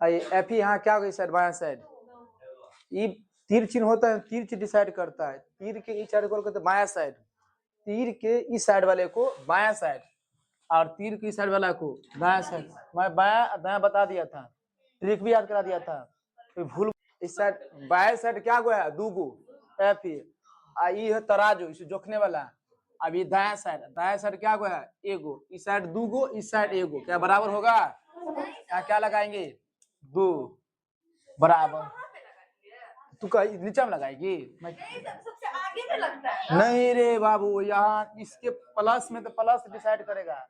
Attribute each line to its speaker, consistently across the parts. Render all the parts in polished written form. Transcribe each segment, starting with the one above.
Speaker 1: F यहाँ क्या होगा, इस साइड बाया साइड, ये तीर चिन्ह होता है, तीर चिन्ह डिसाइड करता है, तीर के इस साइड को कहते हैं बाया साइड, तीर के इस साइड वाले को बाया साइड और तीर के इस साइड वाला को दाया साइड। मैं बाया दाया बता दिया था, ट्रिक भी याद करा दिया था, तो भूल। इस साइड बाया साइड क्या गो है, दूगो एफ ई है तराजू, इसे जोखने वाला। अब ये दाया साइड क्या गो है, एगो, इस साइड दूगो, इस साइड एगो, क्या बराबर होगा, क्या लगाएंगे, दो बराबर। तू नीचे में लगाएगी,
Speaker 2: सबसे आगे में लगता है।
Speaker 1: नहीं रे बाबू, यहाँ इसके प्लस में तो प्लस डिसाइड करेगा,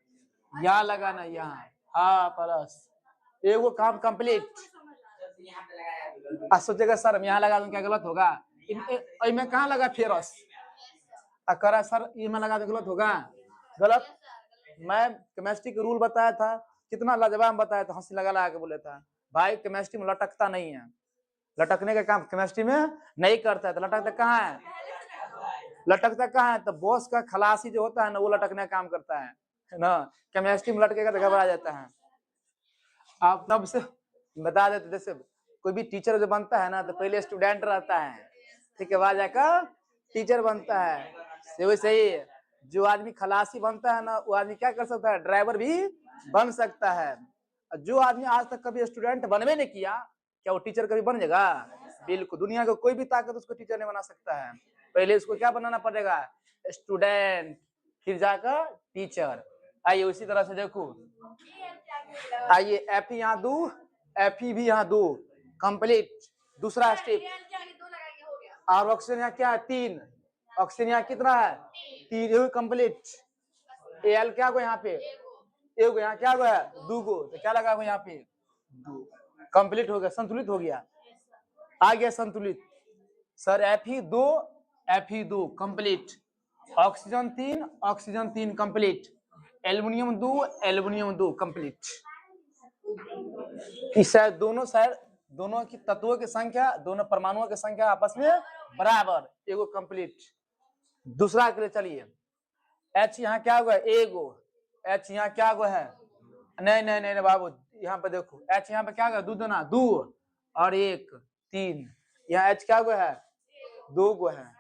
Speaker 1: यहाँ लगाना यहाँ, हाँ प्लस, एगो काम कंप्लीट। सोचेगा सर हम यहाँ लगा दूं क्या गलत होगा, में कहाँ लगा फेरस, करा सर ये में लगा दो गलत होगा, गलत। मैं केमिस्ट्री का रूल बताया था, कितना लाजवाब बताया था, हंसी लगा के बोले था भाई केमिस्ट्री में लटकता नहीं है, लटकने का काम केमिस्ट्री में नहीं करता है, तो लटकता कहाँ है, लटकता कहाँ है, तो बॉस का खलासी जो होता है ना, वो लटकने का काम करता है ना, केमिस्ट्री में लटकेगा तो घबरा जाता है। आप तब से बता देते, जैसे कोई भी टीचर जो बनता है ना, तो पहले स्टूडेंट रहता है, ठीक है, बाद जाकर टीचर बनता है। वैसे ही जो आदमी खलासी बनता है ना, वो आदमी क्या कर सकता है, ड्राइवर भी बन सकता है। जो आदमी आज तक कभी स्टूडेंट बनवे नहीं किया, क्या वो टीचर कभी बन जाएगा, बिल्कुल। दुनिया का कोई भी ताकत उसको टीचर नहीं बना सकता है, पहले उसको क्या बनाना पड़ेगा, स्टूडेंट, फिर जाकर टीचर। आइए उसी तरह से देखो, आइए एफ यहाँ दो, एफ भी यहाँ दो, कंप्लीट, दूसरा स्टेप। और ऑक्सीजन यहाँ क्या है, 3, ऑक्सीजन यहाँ कितना है, 3, कंप्लीट। एल क्या गो यहाँ पे, एगो, यहाँ क्या गो है, दूगो, तो क्या लगा यहाँ पे, दो, कंप्लीट हो गया, संतुलित हो गया, आ गया संतुलित। सर एफ ही दो complete, oxygen 3 complete, aluminium 2 complete. इस साइड दोनों की तत्वों की संख्या, दोनों परमाणुओं की संख्या आपस में बराबर, एगो कंप्लीट। दूसरा के लिए चलिए, एच यहाँ क्या हुआ, एगो, एच यहाँ क्या हुआ है, नहीं बाबू, यहाँ पे देखो एच यहाँ पे क्या हुआ, 2 दूना 2 और 1 3, यहाँ एच क्या हुआ है, 2 गो है।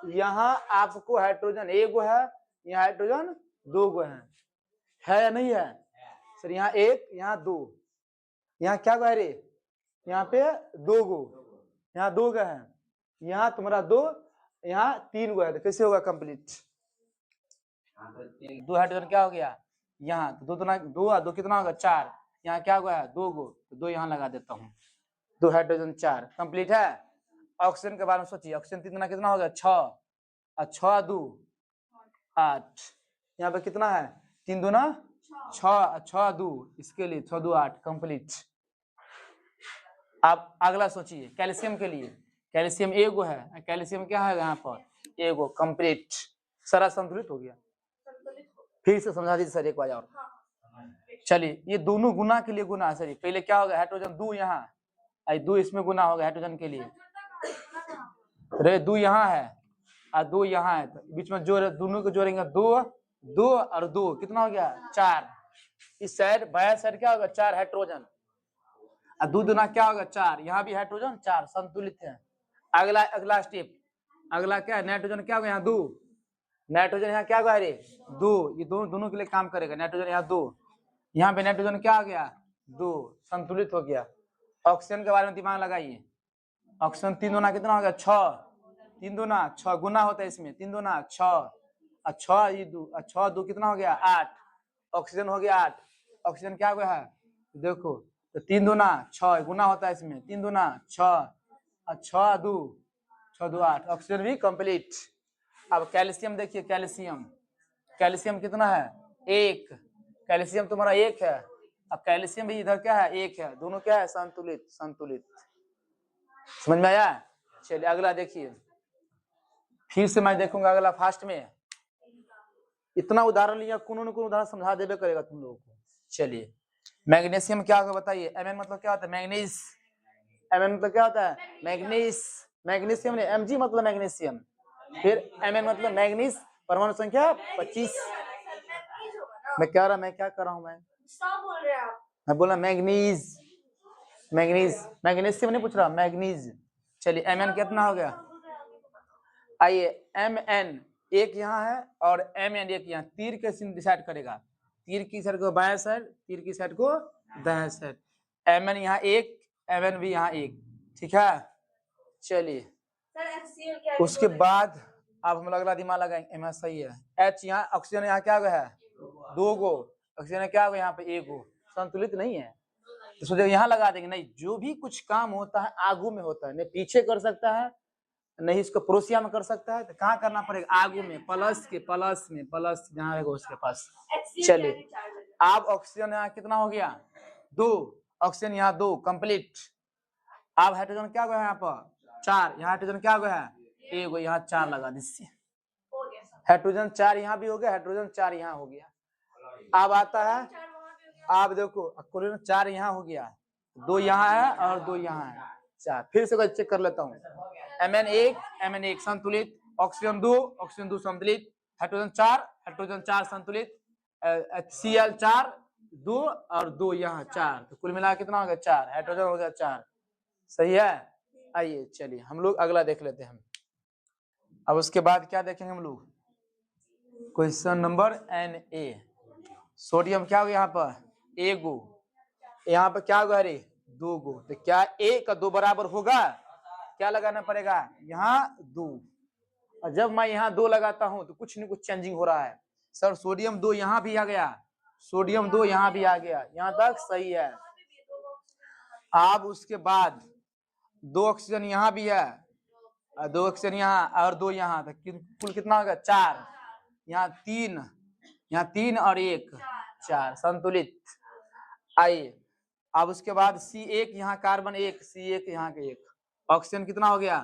Speaker 1: यहाँ आपको हाइड्रोजन 1 गो है, यहाँ हाइड्रोजन 2 गो है या नहीं है सर, यहाँ 1 यहाँ 2, यहाँ क्या गो है रे, यहाँ पे 2 गो, यहाँ 2 गो है, यहाँ तुम्हारा 2, यहाँ 3 गो है, तो कैसे होगा कंप्लीट, 2 हाइड्रोजन क्या हो गया, यहाँ तो 2 कितना होगा, 4, यहाँ क्या हुआ है, 2 गो, तो 2 यहाँ लगा देता हूँ, 2 हाइड्रोजन 4 कंप्लीट है। ऑक्सीजन के बारे में सोचिए, ऑक्सीजन कितना हो गया, 6 और 6 2 8, यहाँ पे कितना है, 3 दूना 6, 6 2, इसके लिए 6 2 8 कंप्लीट। आप अगला सोचिए कैल्शियम के लिए, कैल्शियम एगो है, कैल्शियम क्या है यहाँ पर, एगो कंप्लीट, सारा संतुलित हो गया। फिर से समझा दीजिए सर एक बार और, चलिए ये दोनों गुना के लिए गुना है सर, पहले क्या होगा, हाइड्रोजन 2 यहाँ, 2 इसमें गुना होगा हाइड्रोजन के लिए, रे 2 यहाँ है और 2 यहाँ है, तो बीच में जोड़, दोनों को जोड़ेंगे 2 और 2 कितना हो गया, 4। इस साइड बाया साइड क्या होगा, 4 हाइड्रोजन, और 2 दूना क्या होगा, 4, यहाँ भी हाइड्रोजन 4 संतुलित है। अगला स्टेप, अगला क्या है, नाइट्रोजन क्या होगा, यहाँ 2, नाइट्रोजन यहाँ क्या होगा रे, 2, ये दोनों के लिए काम करेगा, नाइट्रोजन यहाँ 2, यहाँ पे नाइट्रोजन क्या आ गया, 2 संतुलित हो गया। ऑक्सीजन के बारे में दिमाग लगाइए, ऑक्सीजन 3 दूना कितना हो गया, 6, 3 दूना 6 गुना होता है इसमें, 3 दूना 6 और 6 2 कितना हो गया, 8, ऑक्सीजन हो गया 8, ऑक्सीजन क्या हुआ है देखो, तो 3 दूना 6 गुना होता है इसमें, 3 दूना 6 और 6 2 8, ऑक्सीजन भी कंप्लीट। अब कैल्शियम देखिए, कैल्शियम कितना है, 1, कैल्शियम तुम्हारा 1 है, अब कैल्शियम भी इधर क्या है, 1 है, दोनों क्या है, संतुलित। समझ में आया। चलिए अगला देखिए, फिर से मैं देखूंगा अगला फास्ट में, इतना उदाहरण लिया, कौन उदाहरण समझा देवे करेगा तुम लोगों को। चलिए मैग्नीशियम क्या होगा बताइए, Mn मतलब क्या होता है, मैग्नीज, Mn मतलब क्या होता है, मैग्नीज, मैग्नीशियम ने Mg मतलब मैग्नीशियम, फिर Mn मतलब मैग्नीज, परमाणु संख्या 25। मैं क्या कर रहा हूँ, मैं बोला मैग्नीज, मैग्नीज, मैग्नीशियम नहीं पूछ रहा, मैग्नीज। चलिए Mn कितना हो गया, आइए Mn एक यहाँ है और Mn एक यहाँ, तीर के चिन्ह डिसाइड करेगा, तीर की साइड को बाएं साइड, तीर की साइड को दाएं साइड। Mn यहाँ एक, Mn भी यहाँ एक, ठीक है। चलिए
Speaker 2: सर HCl क्या है?
Speaker 1: उसके बाद अब हम लोग अगला दिमाग लगाएंगे, एम सही है। H यहाँ ऑक्सीजन यहाँ क्या है, 2 गो, ऑक्सीजन क्या होगा यहाँ पे 1 गो, संतुलित नहीं है तो सोचे यहाँ लगा देंगे। नहीं, जो भी कुछ काम होता है आगू में होता है, नहीं पीछे कर सकता है, नहीं इसको पड़ोसिया में कर सकता है, तो कहाँ करना पड़ेगा, आगू में, प्लस के प्लस में, प्लस जहाँ रहेगा उसके पास।
Speaker 2: HCl
Speaker 1: चलिए
Speaker 2: क्या है? चार्ज लगा।
Speaker 1: अब ऑक्सीजन यहाँ कितना हो गया, 2, ऑक्सीजन यहाँ 2 कंप्लीट। अब हाइड्रोजन क्या हुआ है यहाँ पर 4, यहाँ हाइड्रोजन क्या हुआ है 1, यहाँ 4 लगा दीजिए।
Speaker 2: हो गया सर।
Speaker 1: हाइड्रोजन 4 यहाँ भी हो गया, हाइड्रोजन 4 यहाँ हो गया। अब आता है,
Speaker 2: चार वहाँ पे हो गया।
Speaker 1: आप देखो क्लोरीन 4 यहाँ हो गया, 2 यहाँ है और 2 यहाँ है, 4। फिर से चेक कर लेता हूँ, Mn1 संतुलित, ऑक्सीजन 2 संतुलित, हाइड्रोजन 4 संतुलित, Cl 4 2 और 2 यहाँ 4, तो कुल मिला कितना हो गया 4, हाइड्रोजन हो गया 4, सही है। आइए चलिए हम लोग अगला देख लेते हैं। अब उसके बाद क्या देखेंगे हम लोग, क्वेश्चन नंबर Na। सोडियम क्या हो यहाँ पर 1 गो, यहाँ पर क्या होगा रे 2 गो, तो क्या 1 का 2 बराबर होगा, क्या लगाना पड़ेगा यहाँ 2, और जब मैं यहाँ 2 लगाता हूँ तो कुछ न कुछ चेंजिंग हो रहा है। सर सोडियम 2 यहाँ भी आ गया, सोडियम 2 यहाँ भी आ गया, यहाँ तक सही है। अब उसके बाद 2 ऑक्सीजन यहाँ भी है, 2 ऑक्सीजन यहाँ और 2 यहाँ, तो कुल कितना होगा 4, यहाँ 3 और 1 4 संतुलित। आइए अब उसके बाद C1 यहाँ कार्बन 1, C1 यहाँ के 1, ऑक्सीजन कितना हो गया,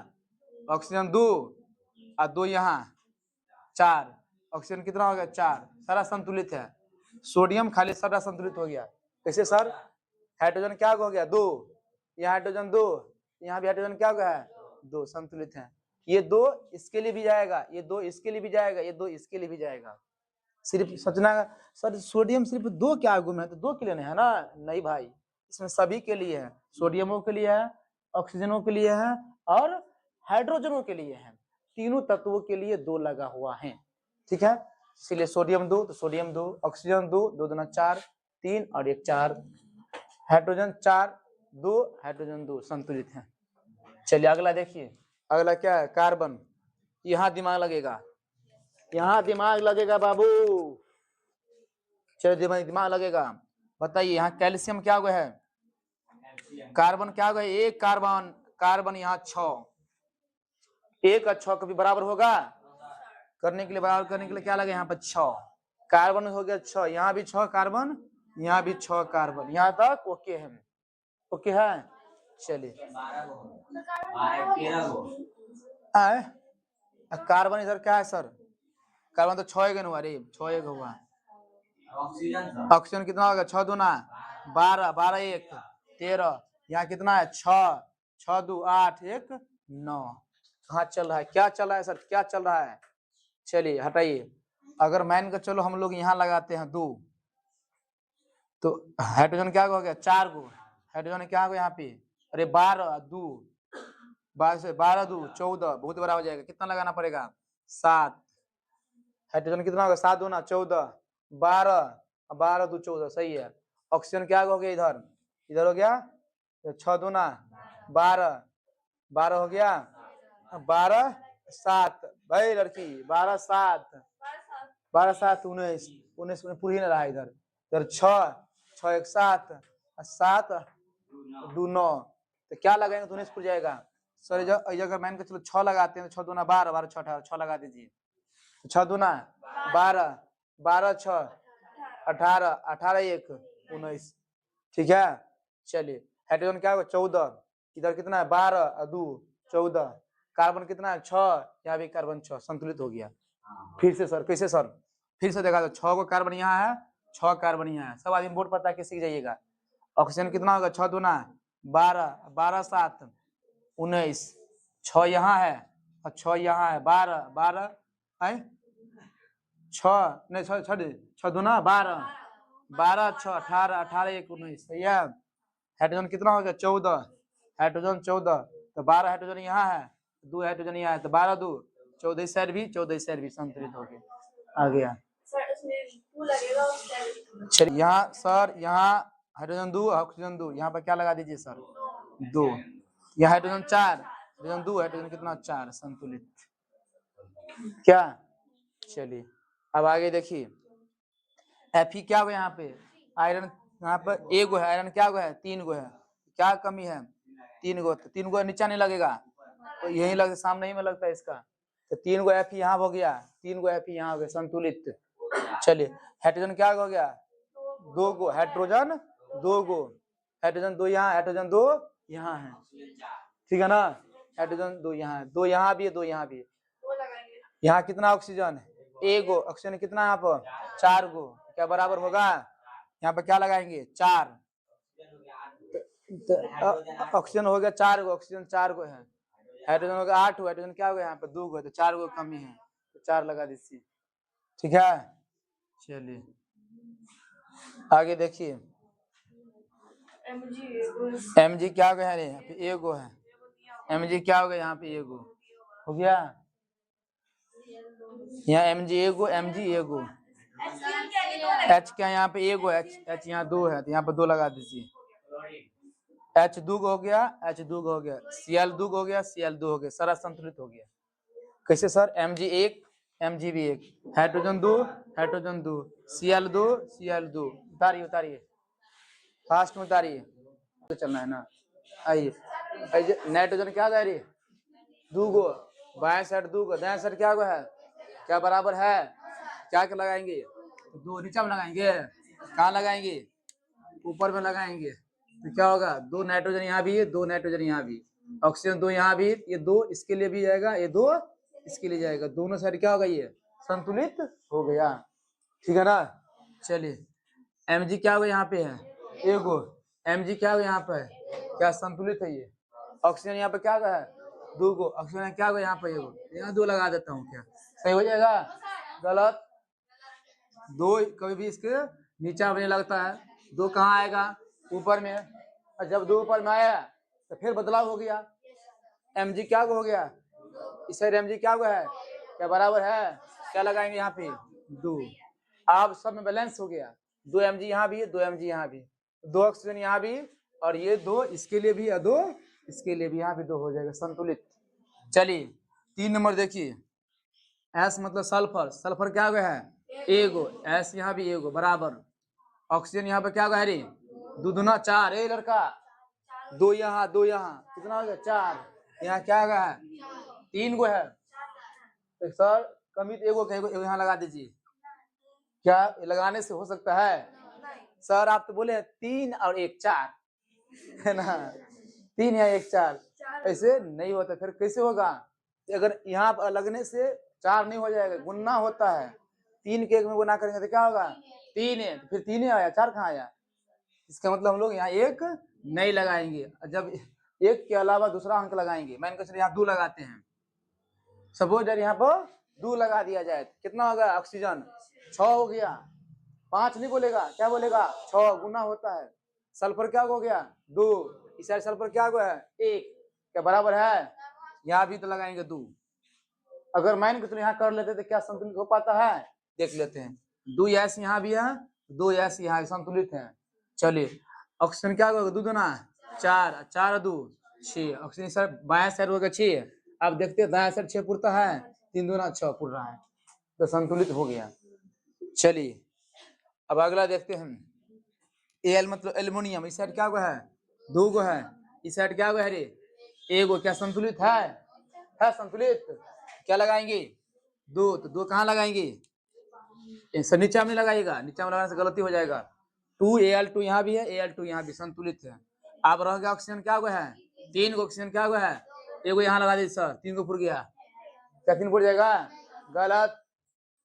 Speaker 1: ऑक्सीजन 2 और 2 यहाँ 4, ऑक्सीजन कितना हो गया 4, सारा संतुलित है। सोडियम खाली सारा संतुलित हो गया, कैसे सर, हाइड्रोजन क्या हो गया 2, यहाँ हाइड्रोजन 2, यहाँ भी हाइड्रोजन क्या हो गया है 2, संतुलित है। ये 2 इसके लिए भी जाएगा, ये 2 इसके लिए भी जाएगा, ये 2 इसके लिए भी जाएगा। सिर्फ सोचना सर सोडियम सिर्फ 2 के आगू में है तो 2 के लिए नहीं है ना, नहीं भाई, इसमें सभी के लिए है, सोडियमों के लिए है, ऑक्सीजनों के लिए है और हाइड्रोजनों के लिए है, तीनों तत्वों के लिए 2 लगा हुआ है, ठीक है। इसलिए सोडियम 2 तो सोडियम 2, ऑक्सीजन 2, 2 दूना 4, 3 और 1 4, हाइड्रोजन 4 2, हाइड्रोजन 2 संतुलित है। चलिए अगला देखिए, अगला क्या है कार्बन, यहाँ दिमाग लगेगा, यहाँ दिमाग लगेगा बाबू, चलो दिमाग लगेगा। बताइए यहाँ कैल्शियम क्या हुआ है, कार्बन क्या हुआ है 1 कार्बन, कार्बन यहाँ 6, 1 और 6 कभी बराबर होगा, करने के लिए बराबर करने के लिए क्या लगे यहाँ पर 6, कार्बन हो गया 6, यहाँ भी 6 कार्बन, यहाँ भी 6 कार्बन, यहाँ तक ओके है, ओके है। चलिए कार्बन इधर क्या है सर, कार्बन तो 6 हुआ रे, 6 हुआ, ऑक्सीजन कितना होगा 6 दूना 12, 12 1 13, यहाँ कितना है 6, 6 2 8 1 9, कहाँ चल रहा है, क्या चल रहा है सर, क्या चल रहा है। चलिए हटाइए, अगर मान के चलो हम लोग यहाँ लगाते हैं 2, तो हाइड्रोजन क्या हो गया 4 गो, हाइड्रोजन क्या हो यहाँ पे, अरे 12 2 12 2 14, बहुत बड़ा हो जाएगा, कितना लगाना पड़ेगा 7, हाइड्रोजन कितना होगा 7 दूना 14, 12 12 2 14, सही है। ऑक्सीजन क्या हो गया इधर, इधर हो गया 6 दूना 12, 12 हो गया 12 7, भाई लड़की 12 7 12 7 19 19 में पूरी नहीं रहा इधर, इधर 6 6 1 7 7 2 9, तो क्या लगाएंगे तो 19 पूरी जाएगा सर। अगर मान के चलो 6 लगाते हैं तो 6 दूना 12 12 6 18, 6 लगा दीजिए, 6 दूना 12 12 6 18 18 1 19, ठीक है। चलिए हाइड्रोजन क्या होगा 14, इधर कितना है 12 और 2 14, कार्बन कितना है 6, यहाँ भी कार्बन 6, संतुलित हो गया। फिर से सर कैसे सर, फिर से देखा तो 6 को कार्बन यहाँ है, 6 कार्बन यहाँ है, सब आदमी बोर्ड पता किसी जाइएगा। ऑक्सीजन कितना होगा 6 दूना 12 12 7 19, 6 यहाँ है और 6 यहाँ है, 12 12 है 6 नहीं 6 दूना 12 12 6 18 18 1 19, सही है। हाइड्रोजन कितना हो गया 14, हाइड्रोजन 14, तो 12 हाइड्रोजन यहाँ है, 2 हाइड्रोजन यहाँ है, तो 12 2 14 इस साइड भी संतुलित हो गया, आ गया।
Speaker 2: सर इसमें 2 लगेगा और 7
Speaker 1: चलिए यहाँ सर, यहाँ हाइड्रोजन 2 ऑक्सीजन 2, यहाँ पर क्या लगा दीजिए सर 2, यहाँ हाइड्रोजन 4, हाइड्रोजन 2, हाइड्रोजन कितना 4, संतुलित क्या। चलिए अब आगे देखिए, Fe क्या हुआ यहाँ पे, आयरन यहाँ पर एक गो है, आयरन क्या गो है 3 गो है, क्या कमी है 3 गो, तो 3 गो नीचा नहीं लगेगा, तो यही लगता सामने ही में लगता है इसका, तो 3 गो Fe यहाँ हो गया, 3 गो Fe यहाँ हो गया संतुलित। चलिए हाइड्रोजन क्या हो गया 2 गो, हाइड्रोजन 2 गो, हाइड्रोजन 2 यहाँ, हाइड्रोजन 2 यहाँ है, ठीक है ना, हाइड्रोजन 2 यहाँ है, 2 यहाँ भी है, 2 यहाँ भी है,
Speaker 2: 2 लगाएंगे।
Speaker 1: यहाँ कितना ऑक्सीजन है 1 गो, ऑक्सीजन कितना यहाँ पर 4 गो, क्या बराबर होगा, यहाँ पर क्या लगाएंगे 4, तो ऑक्सीजन हो गया 4 गो, ऑक्सीजन 4 गो है, हाइड्रोजन हो गया 8 गो, हाइड्रोजन क्या हो गया यहाँ पर 2 गो, तो 4 गो कमी है, तो 4 लगा दीजिए, ठीक है। चलिए आगे देखिए, Mg क्या हो गया यहाँ पे 1 गो है, Mg क्या हो गया यहाँ पे 1 गो हो गया, यहाँ Mg 1 गो, Mg 1 गो,
Speaker 2: HCl क्या है, 2 लगेगा।
Speaker 1: H क्या यहाँ पे 1 गो, H यहाँ 2 है, तो यहाँ पे 2 लगा दीजिए, H 2 हो गया, H 2 हो गया, Cl 2 हो गया, Cl 2 हो गया, सारा संतुलित हो गया। कैसे सर, Mg 1, Mg भी 1, हाइड्रोजन 2, हाइड्रोजन 2, Cl 2, Cl 2, उतारिए उतारिए फास्ट में उतारिए, तो चलना है ना, आइए नाइट्रोजन क्या कह रही 2 गो, बाएं साइड 2 गो, दाएं साइड क्या गो है, क्या बराबर है, क्या क्या लगाएंगे 2 नीचे में लगाएंगे, कहाँ लगाएंगे ऊपर में लगाएंगे, तो क्या होगा 2 नाइट्रोजन यहाँ भी है, 2 नाइट्रोजन यहाँ भी, ऑक्सीजन 2 यहाँ भी, ये 2 इसके लिए भी जाएगा, ये 2 इसके लिए जाएगा, दोनों साइड क्या होगा ये संतुलित हो गया, ठीक है ना। चलिए Mg क्या हुआ यहाँ पे है 1 गो, Mg क्या हुआ यहाँ पे है, क्या संतुलित है ये, ऑक्सीजन यहाँ पे क्या है 2 गो, ऑक्सीजन क्या हुआ यहाँ पे 1 गो, यहाँ 2 लगा देता हूँ, क्या सही हो जाएगा, गलत, 2 कभी भी इसके नीचा नहीं लगता है, 2 कहाँ आएगा ऊपर में, और जब 2 ऊपर में आया तो फिर बदलाव हो गया, Mg क्या हो गया, इस साइड Mg क्या हुआ है, क्या बराबर है, क्या लगाएंगे यहाँ पे 2, अब सब में बैलेंस हो गया, 2 Mg यहाँ भी, 2 Mg यहाँ भी, 2 ऑक्सीजन यहाँ भी, और ये 2 इसके लिए भी, 2 इसके लिए भी, यहाँ भी 2 हो जाएगा संतुलित। चलिए 3 नंबर देखिए, S मतलब सल्फर, सल्फर क्या हुआ है 1 गो, S यहाँ भी 1 गो बराबर, ऑक्सीजन यहाँ पे क्या हुआ है रे 2 दूना 4, ए लड़का 2 यहाँ 2 यहाँ, कितना हो गया 4, यहाँ क्या हुआ है 3 गो है, तो सर कमी तो 1 गो कहीं यहाँ लगा दीजिए, क्या लगाने से हो सकता है सर, आप तो बोले 3 और 1 4 है ना, 3 या 1 4, ऐसे नहीं होता, फिर कैसे होगा, अगर यहाँ पर लगने से 4 नहीं हो जाएगा, गुना होता है, 3 के 1 में गुना करेंगे तो क्या होगा 3 है, फिर 3 आया 4 कहाँ आया, इसका मतलब हम लोग यहाँ 1 नहीं लगाएंगे, जब 1 के अलावा दूसरा अंक लगाएंगे, मान के चलिए यहाँ 2 लगाते हैं, सपोज यहाँ पर 2 लगा दिया जाए, कितना होगा ऑक्सीजन 6 हो गया, 5 नहीं बोलेगा, क्या बोलेगा 6, गुना होता है, सल्फर क्या हो गया 2, इस साइड सल्फर क्या हुआ है 1, क्या बराबर है, यहाँ भी तो लगाएंगे 2, अगर मान के चलो यहाँ कर लेते तो क्या संतुलित हो पाता है, देख लेते हैं, 2 यस यहाँ भी है, 2 यस यहाँ संतुलित है। चलिए ऑक्सीजन क्या होगा 2 दूना 4, 4 2 6, ऑक्सीजन सर बाएं साइड होगा 6, अब देखते हैं दाएं साइड 6 पुरता है, 3 दूना 6 पुर रहा है, तो संतुलित हो गया। चलिए अब अगला देखते हैं, एल मतलब एल्युमिनियम, इस साइड क्या हुआ है 2 गो है, इस साइड क्या हुआ है रे 1 गो, क्या संतुलित है संतुलित, क्या लगाएंगे 2, तो 2 कहाँ लगाएंगे, नीचा में नहीं लगाइएगा, नीचा में लगाने से गलती हो जाएगा, 2 Al2 यहाँ भी है, Al2 यहाँ भी संतुलित है। अब रह गया ऑक्सीजन क्या हुआ है 3 गो, ऑक्सीजन क्या हुआ है 1 गो यहाँ लगा दीजिए सर, 3 गो पुर गया, क्या 3 पुर जाएगा, गलत,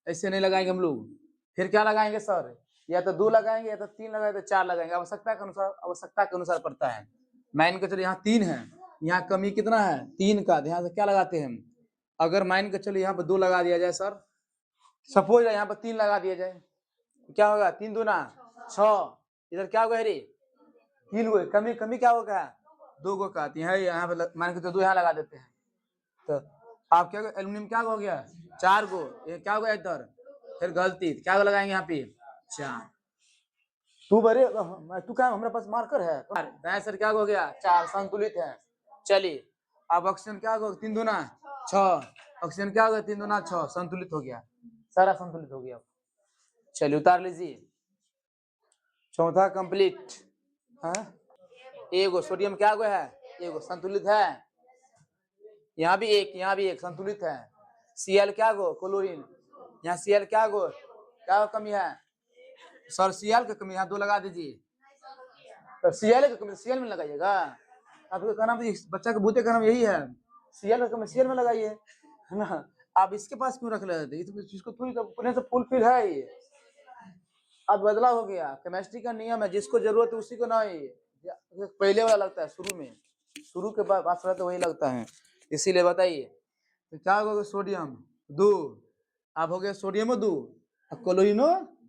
Speaker 1: ऐसे नहीं लगाएंगे हम लोग, फिर क्या लगाएंगे सर, या तो 2 लगाएंगे, या तो 3 लगाएंगे, तो 4 लगाएंगे, आवश्यकता के अनुसार पड़ता है, मान के चलो यहाँ 3 है, यहाँ कमी कितना है 3 का, ध्यान से क्या लगाते हैं हम, अगर मान के चलो यहाँ पर 2 लगा दिया जाए सर, सपोज यहाँ पर 3 लगा दिया जाए, क्या होगा 3 दूना 6, इधर क्या होगा रे 3 गो, कमी कमी क्या होगा 2 गो का, यहाँ पे मान के तो 2 यहाँ लगा देते हैं, तो आप क्या एल्यूमिनियम क्या हो गया 4 गो, ये क्या हो गया इधर, फिर गलती क्या लगाएंगे यहाँ पे 4। तू बड़े तू क्या हमारे पास मार्कर है, दाएं सर क्या हो गया 4 संतुलित है। चलिए अब ऑक्सीजन क्या होगा 3 दूना 6, ऑक्सीजन क्या होगा 3 दूना 6 संतुलित हो गया, सारा संतुलित हो गया। चलिए उतार लीजिए, चौथा कंप्लीट है। एगो सोडियम क्या गो है, एगो संतुलित है, यहाँ भी एक संतुलित है। Cl क्या गो क्लोरीन, यहाँ Cl क्या गो, क्या कमी है सर, Cl की कमी, यहाँ 2 लगा दीजिए, तो Cl की कमी Cl में लगाइएगा, आपका कहना बच्चा के बूते का नाम यही है, Cl का कमी Cl में लगाइए, है ना। आप इसके पास क्यों रख लेते, इसको थोड़ी से फुलफिल है ये, अब बदलाव हो गया, केमिस्ट्री का नियम है, जिसको जरूरत है उसी को ना, पहले वाला लगता है शुरू में, शुरू के बाद तो वही लगता है, इसीलिए बताइए। तो क्या होगा सोडियम 2, अब हो गया सोडियम 2, क्लोरीनो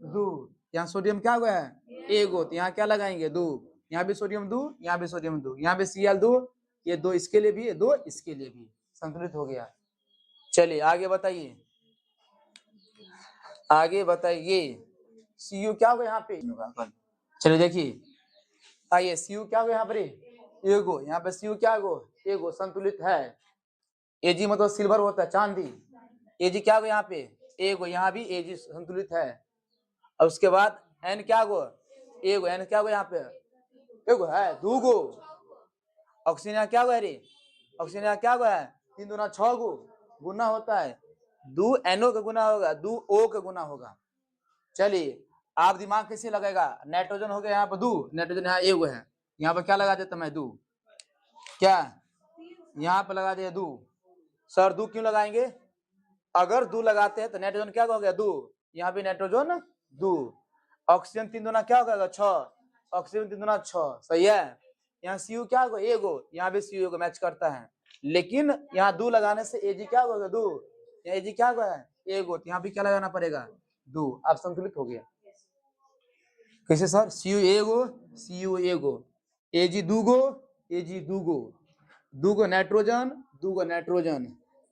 Speaker 1: 2, यहाँ सोडियम क्या हुआ है एगो, तो यहाँ क्या लगाएंगे 2, यहाँ भी सोडियम 2, यहाँ भी सोडियम 2, यहाँ भी Cl 2, ये 2 इसके लिए भी, ये 2 इसके लिए भी, संतुलित हो गया। चलिए आगे बताइए, आगे बताइए Cu क्या होगा यहाँ पे, चलिए देखिए, आइए Cu क्या होगा यहाँ पर एगो, यहाँ पे Cu क्या गो एगो संतुलित है, Ag मतलब सिल्वर होता है चांदी, Ag क्या होगा यहाँ पे एगो, यहाँ भी Ag संतुलित है, और उसके बाद N क्या गो एगो, N क्या गो यहाँ पे एगो है 2 गो, ऑक्सीजन यहाँ क्या गो है रे, ऑक्सीजन यहाँ क्या गो है 3 दूना 6 गो, गुना होता है 2 NO का गुना होगा 2 O का गुना होगा। चलिए आप दिमाग कैसे लगेगा, नाइट्रोजन हो गया यहाँ पर 2, नाइट्रोजन यहाँ एगो है, यहाँ पर क्या लगा देता मैं 2, क्या यहाँ पर लगा दिया 2, सर 2 क्यों लगाएंगे, अगर 2 लगाते हैं तो नाइट्रोजन क्या हो गया 2, यहाँ भी नाइट्रोजन 2, ऑक्सीजन 3 दूना क्या होगा 6, ऑक्सीजन 3 दूना 6, सही है। यहाँ Cu क्या होगा एगो, यहाँ भी Cu एगो मैच करता है, लेकिन यहाँ 2 लगाने से Ag क्या होगा 2, यहाँ Ag क्या होगा एगो, तो यहाँ भी क्या लगाना पड़ेगा 2, आप संतुलित हो गया। कैसे सर, Cu एगो, Ag 2 गो, Ag 2 गो, 2 गो नाइट्रोजन 2 गो नाइट्रोजन,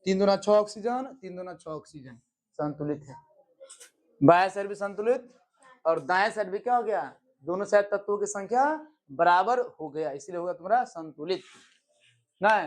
Speaker 1: 3 दूना 6 ऑक्सीजन, 3 दूना 6 ऑक्सीजन, संतुलित है। बाएं साइड भी संतुलित और दाएं साइड भी क्या हो गया, दोनों साइड तत्वों की संख्या बराबर हो गया, इसलिए होगा तुम्हारा संतुलित ना।